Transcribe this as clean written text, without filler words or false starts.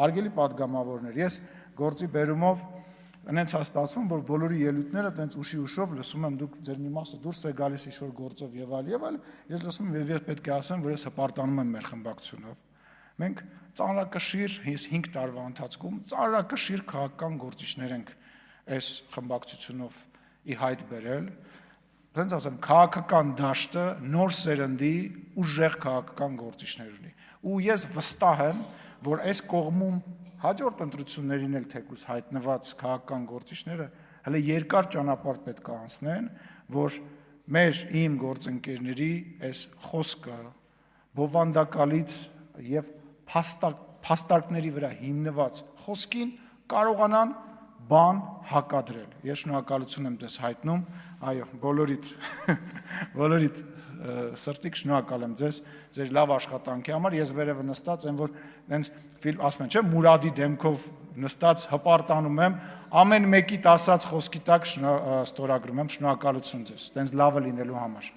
Արգելի падգամավորներ, ես գործի բերումով այնց հաստատվում, որ բոլորի ելույթները տենց ուշով լսում եմ, դուք ձեր մի մասը դուրս է գալիս ինչ-որ գործով եւ այլ, ես լսում եմ եւ ես պետք է ասեմ, որ ես հպարտանում եմ մեր խմբակցությունով։ Մենք ծանրակշիռ 5 տարվա ընթացքում ծանրակշիռ քաղաքական գործիչներ ենք այս խմբակցությունով ի հայտ բերել, ասենց ասեմ, քաղաքական դաշտը նոր սերնդի ուժեղ քաղաքական գործիչներ ունի։ Ու ես վստահ եմ, որ այս կողմում հաջորդ ընտրություններին էլ թեկուզ հայտնված քաղաքական գործիչները հələ երկար ճանապարհ պետք է անցնեն, որ իմ գործընկերների այս խոսքը բովանդակալից եւ փաստարկների վրա հիմնված խոսքին կարողանան բան հակադրել։ Ես շնորհակալություն եմ դες հայտնում, այո, բոլորիդ սրտիկ շնորհակալ եմ ձեզ, ձեր լավ աշխատանքի համար, ես վերևը նստած եմ, որ հենց ասում են, չէ, Մուրադի դեմքով նստած հպարտանում եմ, ամեն մեկիդ ասած խոսքի տակ ստորագրում եմ, շնորհակալություն ձեզ, տենց լավը լինելու համար։